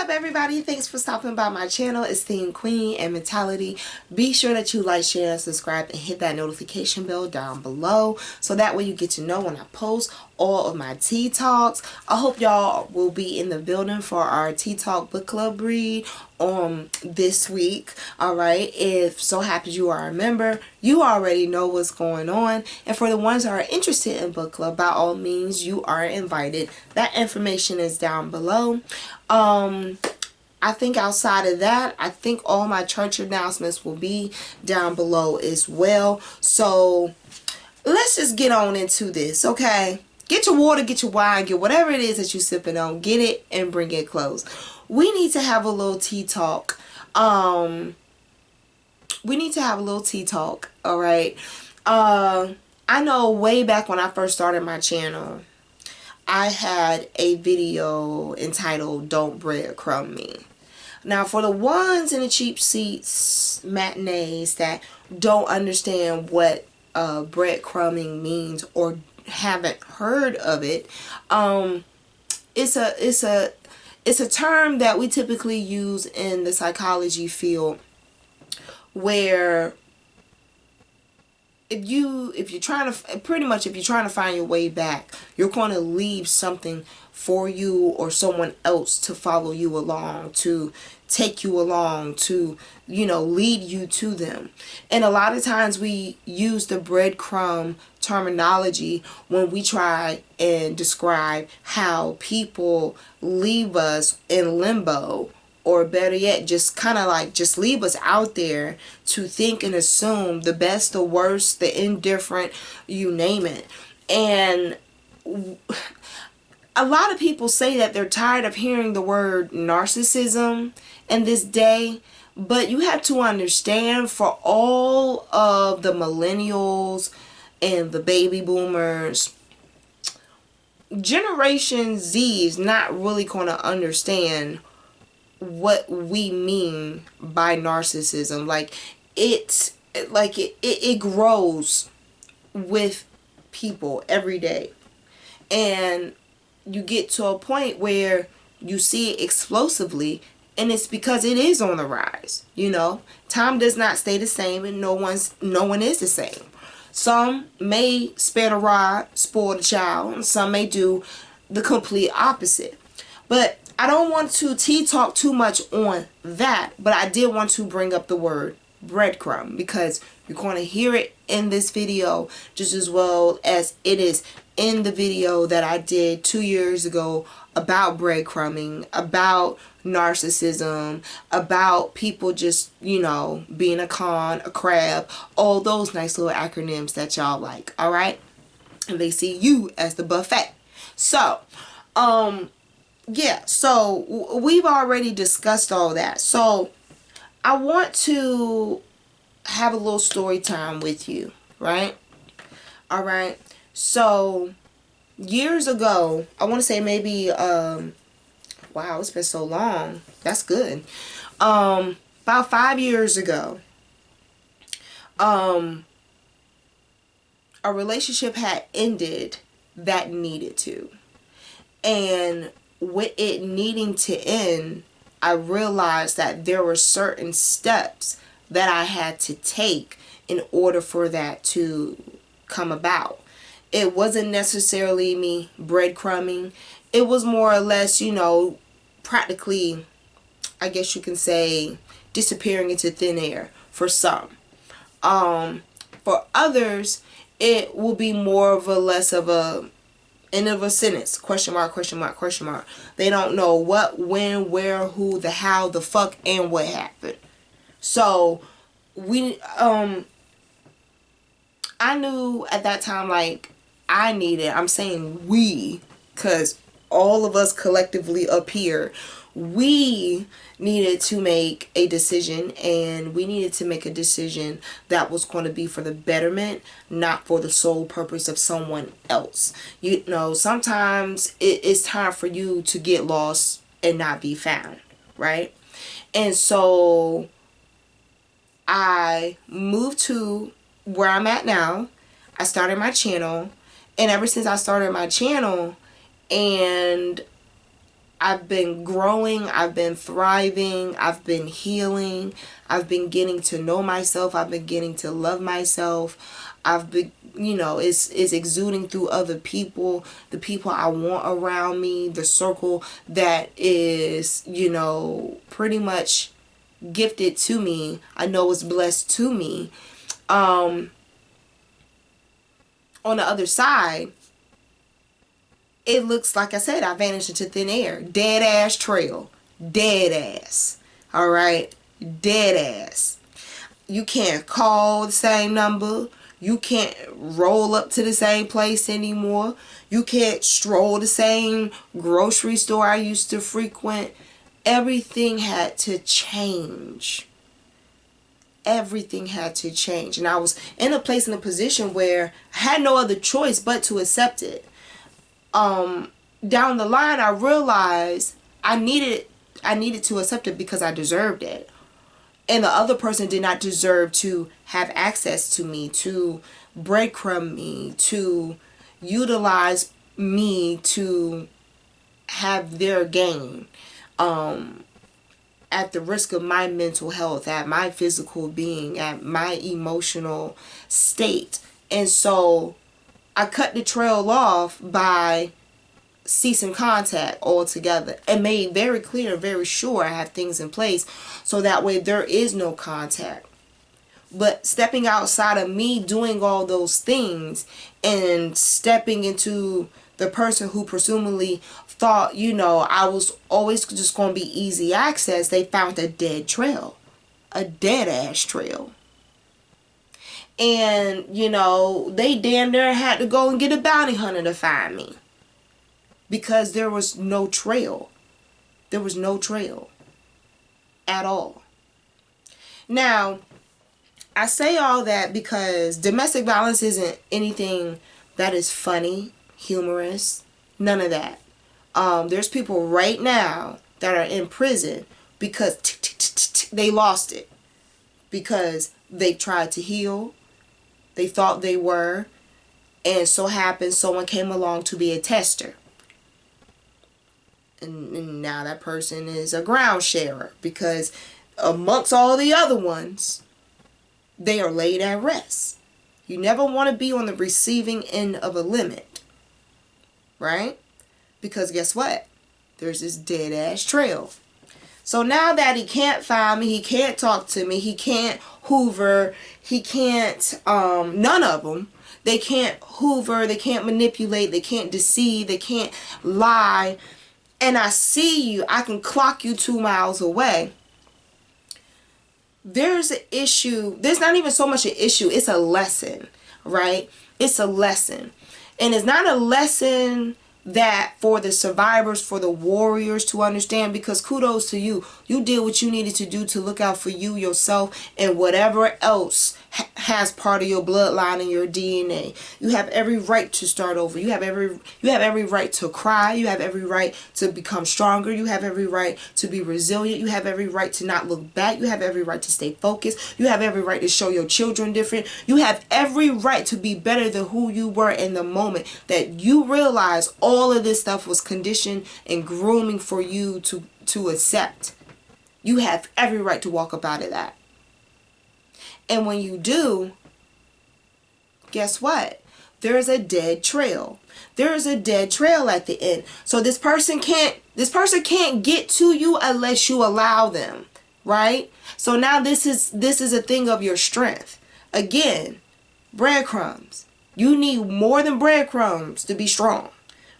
up, everybody? Thanks for stopping by my channel, Esteemed Queen and Mentality. Be sure that you like, share, and subscribe, and hit that notification bell down below so that way you get to know when I post all of my tea talks. I hope y'all will be in the building for our TeaTalk Book Club read this week. Alright, if so happens you are a member, you already know what's going on. And for the ones that are interested in book club, by all means, you are invited. That information is down below. I think outside of that, I think all my church announcements will be down below as well. So let's just get on into this, okay? Get your water, get your wine, get whatever it is that you're sipping on, get it and bring it close. We need to have a little tea talk. We need to have a little tea talk, alright? I know way back when I first started my channel, I had a video entitled Don't Breadcrumb Me. Now, for the ones in the cheap seats matinees that don't understand what breadcrumbing means or haven't heard of it, it's a term that we typically use in the psychology field, where if you're trying to find your way back, you're going to leave something for you or someone else to follow you along, to take you along, to, lead you to them. And a lot of times we use the breadcrumb terminology when we try and describe how people leave us in limbo, or better yet, just kind of like just leave us out there to think and assume the best, the worst, the indifferent, you name it. And a lot of people say that they're tired of hearing the word narcissism in this day, but you have to understand, for all of the millennials and the baby boomers, Generation Z is not really going to understand what we mean by narcissism. It grows with people every day, and you get to a point where you see it explosively, and it's because it is on the rise. Time does not stay the same, and no one is the same. Some may spare the rod, spoil the child, and some may do the complete opposite. But I don't want to tea talk too much on that, but I did want to bring up the word breadcrumb, because you're going to hear it in this video just as well as it is in the video that I did 2 years ago about breadcrumbing, about narcissism, about people just, being a con, a crab, all those nice little acronyms that y'all like, alright? And they see you as the buffet. So, yeah, so we've already discussed all that. So I want to have a little story time with you, right? Alright, so years ago, I want to say maybe, wow, it's been so long. That's good. About 5 years ago, a relationship had ended that needed to. And with it needing to end, I realized that there were certain steps that I had to take in order for that to come about. It wasn't necessarily me breadcrumbing. It was more or less, practically, I guess you can say, disappearing into thin air for some. For others, it will be more of a less of a end of a sentence, question mark, question mark, question mark. They don't know what, when, where, who, the how, the fuck, and what happened. So I knew at that time, like, I'm saying we, because all of us collectively up here, we needed to make a decision, and we needed to make a decision that was going to be for the betterment, not for the sole purpose of someone else. Sometimes it's time for you to get lost and not be found, right? And so I moved to where I'm at now. I started my channel, and ever since I started my channel, and I've been growing, I've been thriving, I've been healing, I've been getting to know myself, I've been getting to love myself. I've been, it's exuding through other people, the people I want around me, the circle that is, pretty much gifted to me. I know it's blessed to me. On the other side, it looks like I said, I vanished into thin air. Dead ass trail. Dead ass. All right? Dead ass. You can't call the same number. You can't roll up to the same place anymore. You can't stroll the same grocery store I used to frequent. Everything had to change. Everything had to change. And I was in a place, in a position where I had no other choice but to accept it. Down the line, I realized I needed to accept it because I deserved it. And the other person did not deserve to have access to me, to breadcrumb me, to utilize me to have their gain, at the risk of my mental health, at my physical being, at my emotional state. And so I cut the trail off by ceasing contact altogether, and made very clear, very sure I have things in place so that way there is no contact. But stepping outside of me doing all those things and stepping into the person who presumably thought, I was always just going to be easy access, they found a dead trail. A dead ass trail. And, they damn near had to go and get a bounty hunter to find me. Because there was no trail. There was no trail. At all. Now, I say all that because domestic violence isn't anything that is funny, humorous, none of that. There's people right now that are in prison because they lost it. Because they tried to heal. They thought they were. And so happened someone came along to be a tester. And now that person is a ground sharer because amongst all the other ones, they are laid at rest. You never want to be on the receiving end of a limit, right? Because guess what? There's this dead ass trail. So now that he can't find me, he can't talk to me, he can't hoover, he can't, none of them, they can't hoover, they can't manipulate, they can't deceive, they can't lie. And I see you, I can clock you 2 miles away. There's an issue. There's not even so much an issue. It's a lesson, right? It's a lesson. And it's not a lesson that for the survivors, for the warriors to understand, because kudos to you. You did what you needed to do to look out for you, yourself, and whatever else has part of your bloodline and your DNA. You have every right to start over. You have every right to cry. You have every right to become stronger. You have every right to be resilient. You have every right to not look back. You have every right to stay focused. You have every right to show your children different. You have every right to be better than who you were in the moment that you realize all of this stuff was conditioned and grooming for you to accept. You have every right to walk up out of that. And when you do, guess what? There's a dead trail. There is a dead trail at the end. So this person can't get to you unless you allow them, right? So now this is a thing of your strength. Again, breadcrumbs. You need more than breadcrumbs to be strong,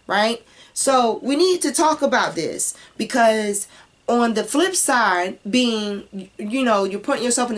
right? So we need to talk about this, because on the flip side, being, you're putting yourself in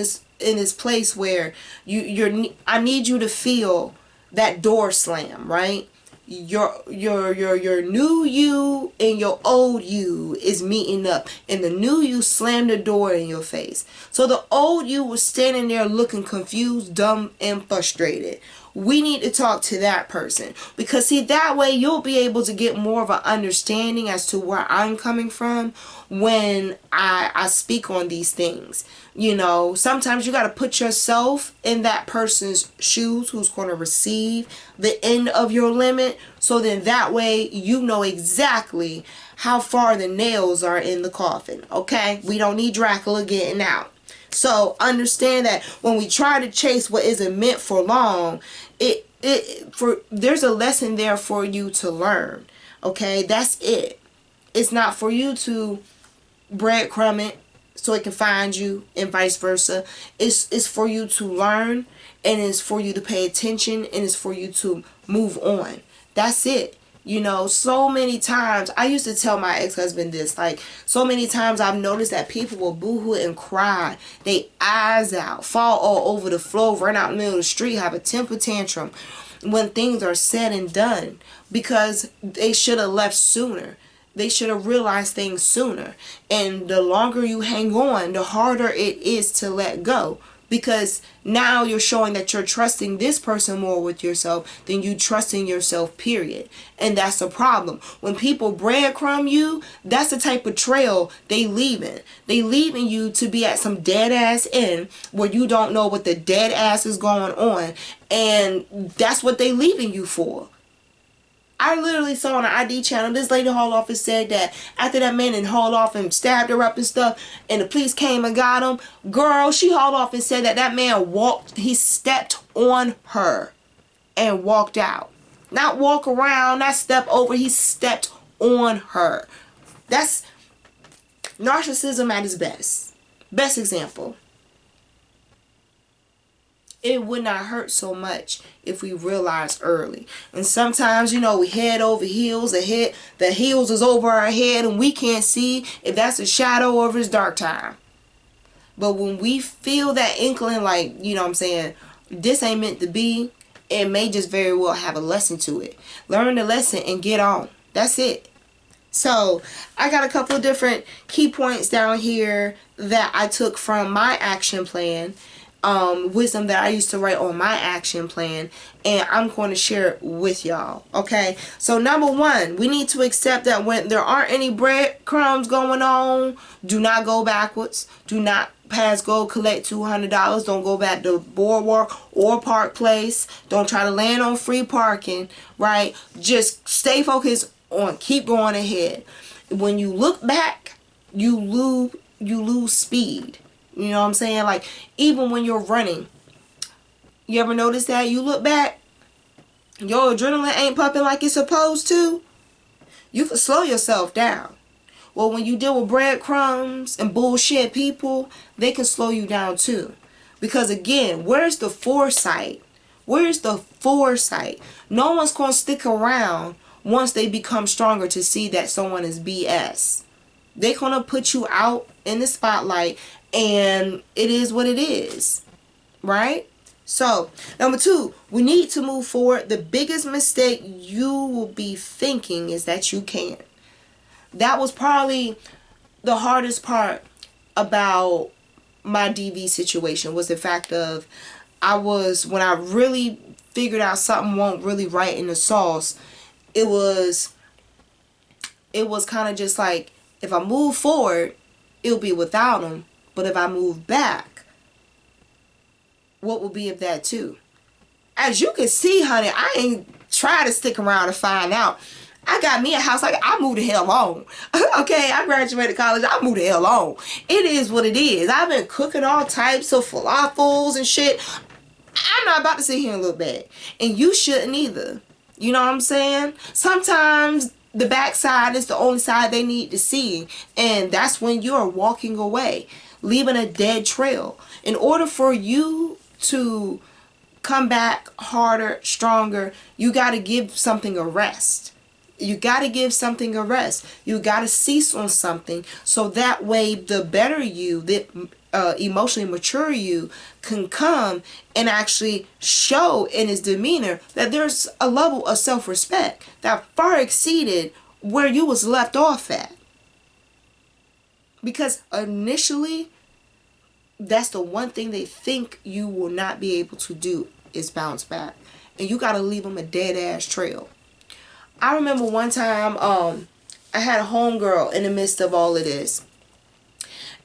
this place where I need you to feel that door slam, right? Your new you and your old you is meeting up, and the new you slammed the door in your face. So the old you was standing there looking confused, dumb, and frustrated. We need to talk to that person, because see, that way you'll be able to get more of an understanding as to where I'm coming from when I speak on these things. Sometimes you got to put yourself in that person's shoes who's going to receive the end of your limit, so then that way you know exactly how far the nails are in the coffin. Okay, we don't need Dracula getting out. So understand that when we try to chase what isn't meant for long, there's a lesson there for you to learn. Okay, that's it. It's not for you to breadcrumb it so it can find you, and vice versa. It's for you to learn, and it's for you to pay attention, and it's for you to move on. That's it. You know, so many times, I used to tell my ex-husband this, like, so many times I've noticed that people will boo-hoo and cry, they eyes out, fall all over the floor, run out in the middle of the street, have a temper tantrum when things are said and done, because they should have left sooner. They should have realized things sooner. And the longer you hang on, the harder it is to let go. Because now you're showing that you're trusting this person more with yourself than you trusting yourself, period. And that's a problem. When people breadcrumb you, that's the type of trail they leaving. They leaving you to be at some dead ass end where you don't know what the dead ass is going on. And that's what they leaving you for. I literally saw on the ID channel, this lady hauled off and said that after that man and hauled off and stabbed her up and stuff, and the police came and got him. Girl, she hauled off and said that that man he stepped on her and walked out. Not walk around, not step over, he stepped on her. That's narcissism at its best. Best example. It would not hurt so much if we realized early. And sometimes, you know, we head over heels. The heels is over our head and we can't see if that's a shadow or if it's dark time. But when we feel that inkling, like, you know what I'm saying, this ain't meant to be, it may just very well have a lesson to it. Learn the lesson and get on. That's it. So I got a couple of different key points down here that I took from my action plan. Wisdom that I used to write on my action plan, and I'm going to share it with y'all. Okay, so number one, we need to accept that when there aren't any breadcrumbs going on, do not go backwards. Do not pass go, collect $200. Don't go back to Boardwalk or Park Place. Don't try to land on free parking, right? Just stay focused on keep going ahead. When you look back, you lose speed. You know what I'm saying? Like, even when you're running, you ever notice that? You look back, your adrenaline ain't pumping like it's supposed to. You can slow yourself down. Well, when you deal with breadcrumbs and bullshit people, they can slow you down too. Because again, where's the foresight? Where's the foresight? No one's going to stick around once they become stronger to see that someone is BS. They're going to put you out in the spotlight, and it is what it is, right? So, number two, we need to move forward. The biggest mistake you will be thinking is that you can't. That was probably the hardest part about my DV situation, was the fact of when I really figured out something won't really right in the sauce, it was kind of just like, if I move forward, it'll be without them. But if I move back, what will be of that too? As you can see, honey, I ain't try to stick around to find out. I got me a house. I moved the hell on. Okay, I graduated college. I moved the hell on. It is what it is. I've been cooking all types of falafels and shit. I'm not about to sit here and look bad. And you shouldn't either. You know what I'm saying? Sometimes the backside is the only side they need to see. And that's when you're walking away, leaving a dead trail. In order for you to come back harder, stronger, you got to give something a rest. You got to give something a rest. You got to cease on something, so that way the better you, the emotionally mature you, can come and actually show in his demeanor that there's a level of self-respect that far exceeded where you was left off at. Because initially, that's the one thing they think you will not be able to do, is bounce back. And you got to leave them a dead ass trail. I remember one time I had a homegirl in the midst of all of this.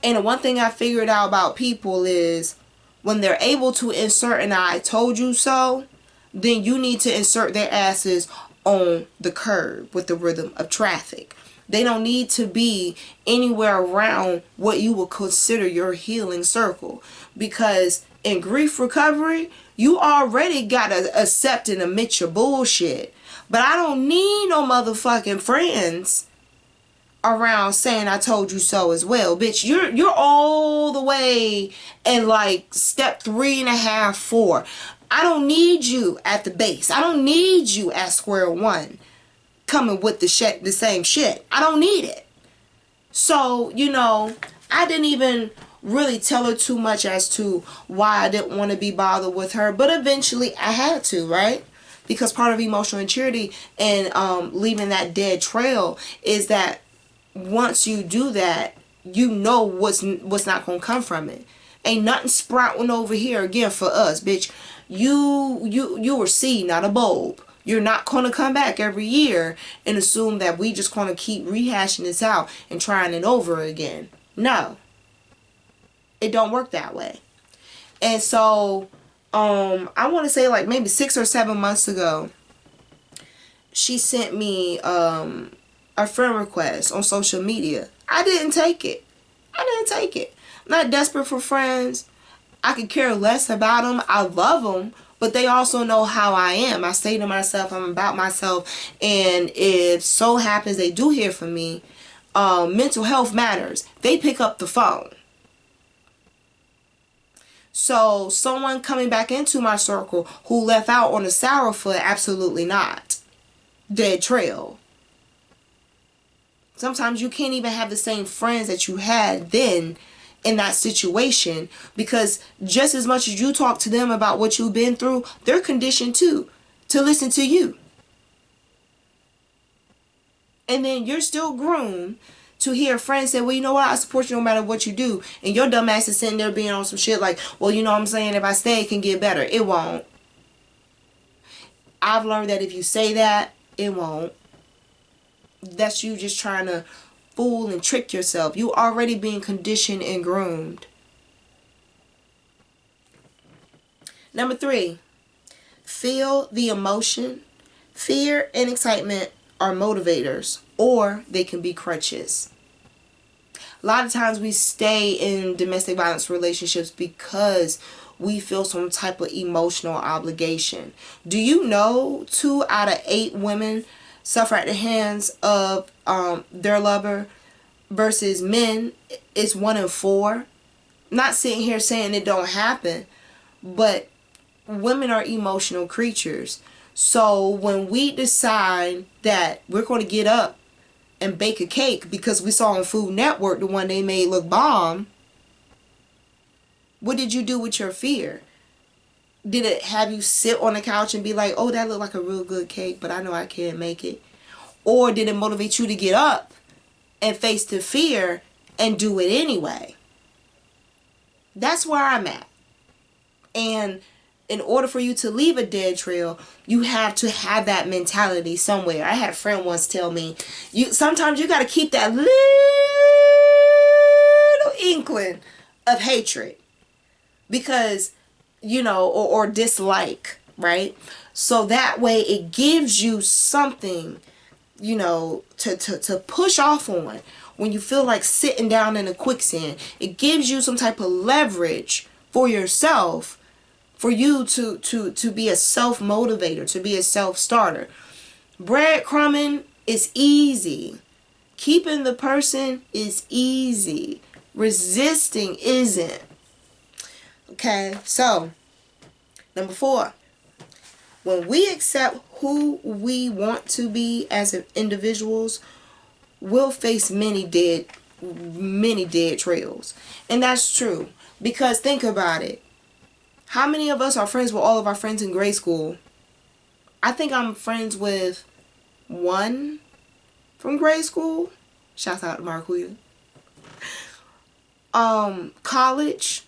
And the one thing I figured out about people is when they're able to insert an I told you so, then you need to insert their asses on the curb with the rhythm of traffic. They don't need to be anywhere around what you would consider your healing circle. Because in grief recovery, you already got to accept and admit your bullshit. But I don't need no motherfucking friends around saying I told you so as well. Bitch, you're all the way in like step 3.5, 4. I don't need you at the base. I don't need you at square one coming with the same shit. I don't need it. So, I didn't even really tell her too much as to why I didn't want to be bothered with her. But eventually I had to, right? Because part of emotional maturity and leaving that dead trail is that once you do that, you know what's not going to come from it. Ain't nothing sprouting over here again for us, bitch. You were seed, not a bulb. You're not going to come back every year and assume that we just going to keep rehashing this out and trying it over again. No. It don't work that way. And so, I want to say like maybe 6 or 7 months ago, she sent me a friend request on social media. I didn't take it. I'm not desperate for friends. I could care less about them. I love them. But they also know how I am. I say to myself, I'm about myself. And if so happens they do hear from me, mental health matters. They pick up the phone. So someone coming back into my circle who left out on a sour foot, absolutely not. Dead trail. Sometimes you can't even have the same friends that you had then in that situation, because just as much as you talk to them about what you've been through, they're conditioned too to listen to you. And then you're still groomed to hear friends say, well, you know what, I support you no matter what you do. And your dumb ass is sitting there being on some shit like, well, you know what I'm saying, if I stay, it can get better. It won't. I've learned that if you say that, it won't. That's you just trying to fool and trick yourself. You already being conditioned and groomed. Number 3, feel the emotion. Fear and excitement are motivators, or they can be crutches. A lot of times we stay in domestic violence relationships because we feel some type of emotional obligation. Do you know 2 out of 8 women suffer at the hands of their lover, versus men it's 1 in 4? Not sitting here saying it don't happen, but women are emotional creatures. So when we decide that we're going to get up and bake a cake because we saw on Food Network the one they made look bomb, what did you do with your fear? Did it have you sit on the couch and be like, oh, that looked like a real good cake, but I know I can't make it? Or did it motivate you to get up and face the fear and do it anyway? That's where I'm at. And in order for you to leave a dead trail, you have to have that mentality somewhere. I had a friend once tell me, sometimes you got to keep that little inkling of hatred. Because, or dislike, right? So that way it gives you something, to push off on when you feel like sitting down in a quicksand. It gives you some type of leverage for yourself, for you to be a self-motivator, to be a self-starter. Breadcrumbing is easy. Keeping the person is easy. Resisting isn't. Okay, so number 4, when we accept who we want to be as individuals, we'll face many dead trails. And that's true, because think about it. How many of us are friends with all of our friends in grade school? I think I'm friends with 1 from grade school. Shouts out to Marquita. College,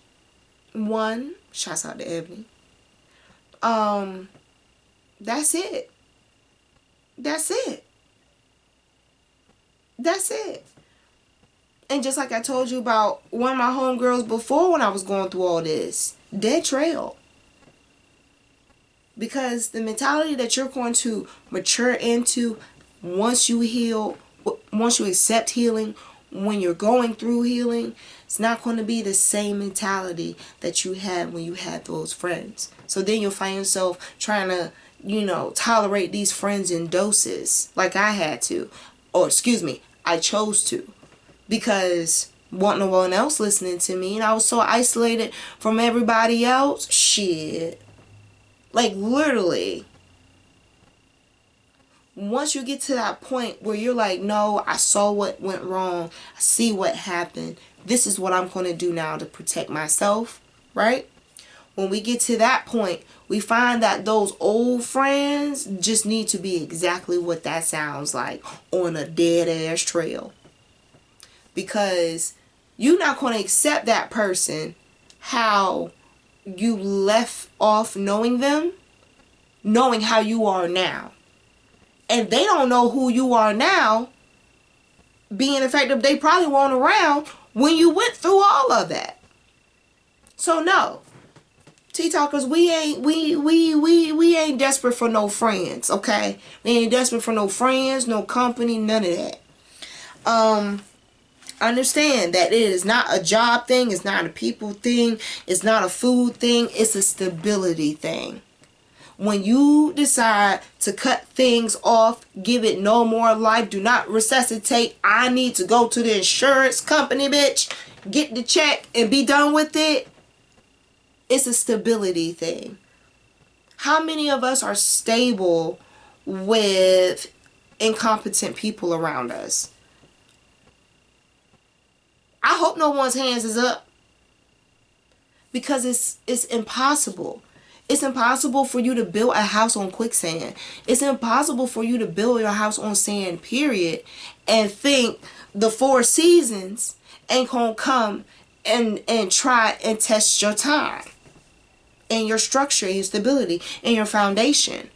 1. Shouts out to Ebony. That's it. That's it. That's it. And just like I told you about one of my homegirls before when I was going through all this, dead trail. Because the mentality that you're going to mature into once you heal once you accept healing, when you're going through healing, it's not going to be the same mentality that you had when you had those friends. So then you'll find yourself trying to, tolerate these friends in doses like I had to. Or excuse me, I chose to. Because wasn't no one else listening to me, and I was so isolated from everybody else. Shit. Like, literally. Once you get to that point where you're like, no, I saw what went wrong. I see what happened. This is what I'm going to do now to protect myself, right? When we get to that point, we find that those old friends just need to be exactly what that sounds like, on a dead-ass trail. Because you're not going to accept that person how you left off knowing them, knowing how you are now. And they don't know who you are now, being effective. They probably weren't around when you went through all of that. So no, Tea-Talkers, we ain't desperate for no friends, okay? We ain't desperate for no friends, no company, none of that. Understand that it is not a job thing, it's not a people thing, it's not a food thing, it's a stability thing. When you decide to cut things off, give it no more life, do not resuscitate, I need to go to the insurance company, bitch, get the check and be done with it. It's a stability thing. How many of us are stable with incompetent people around us? I hope no one's hands is up. Because it's impossible. It's impossible for you to build a house on quicksand. It's impossible for you to build your house on sand, period, and think the 4 seasons ain't gonna come and try and test your time and your structure, your stability, and your foundation.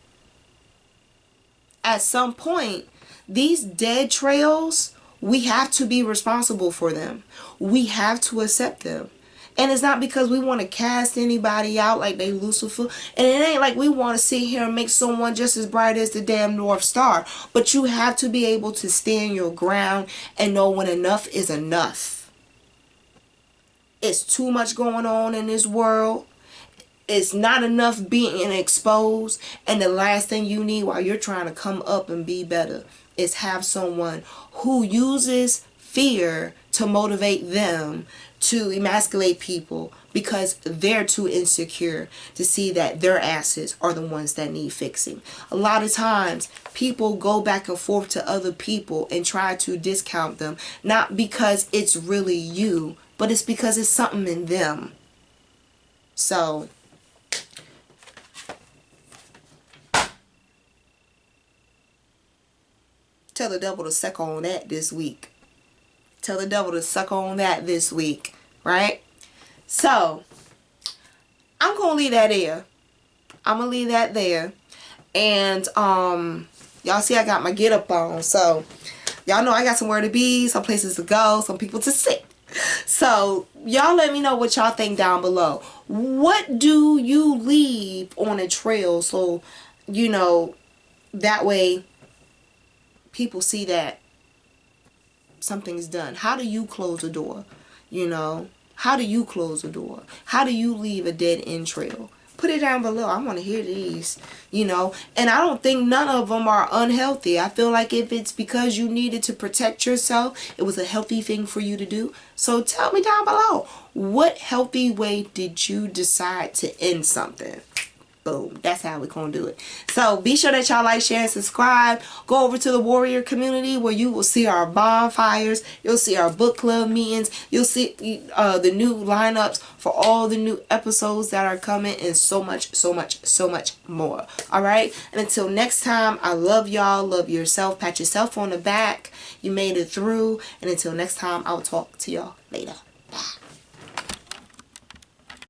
At some point, these dead trails, we have to be responsible for them. We have to accept them. And it's not because we want to cast anybody out like they Lucifer. And it ain't like we want to sit here and make someone just as bright as the damn North Star. But you have to be able to stand your ground and know when enough is enough. It's too much going on in this world. It's not enough being exposed. And the last thing you need while you're trying to come up and be better is have someone who uses fear to motivate them to emasculate people because they're too insecure to see that their asses are the ones that need fixing. A lot of times people go back and forth to other people and try to discount them, not because it's really you, but it's because it's something in them. So tell the devil to suck on that this week. Tell the devil to suck on that this week, right? So, I'm going to leave that there. I'm going to leave that there. And, y'all see I got my get up on. So, y'all know I got somewhere to be, some places to go, some people to sit. So, y'all let me know what y'all think down below. What do you leave on a trail so, that way people see that something's done? How do you close a door? How do you close a door? How do you leave a dead end trail? Put it down below. I want to hear these, and I don't think none of them are unhealthy. I feel like if it's because you needed to protect yourself, it was a healthy thing for you to do. So tell me down below, what healthy way did you decide to end something? Boom. That's how we're going to do it. So be sure that y'all like, share, and subscribe. Go over to the Warrior community where you will see our bonfires. You'll see our book club meetings. You'll see the new lineups for all the new episodes that are coming and so much, so much, so much more. All right. And until next time, I love y'all. Love yourself. Pat yourself on the back. You made it through. And until next time, I'll talk to y'all later. Bye.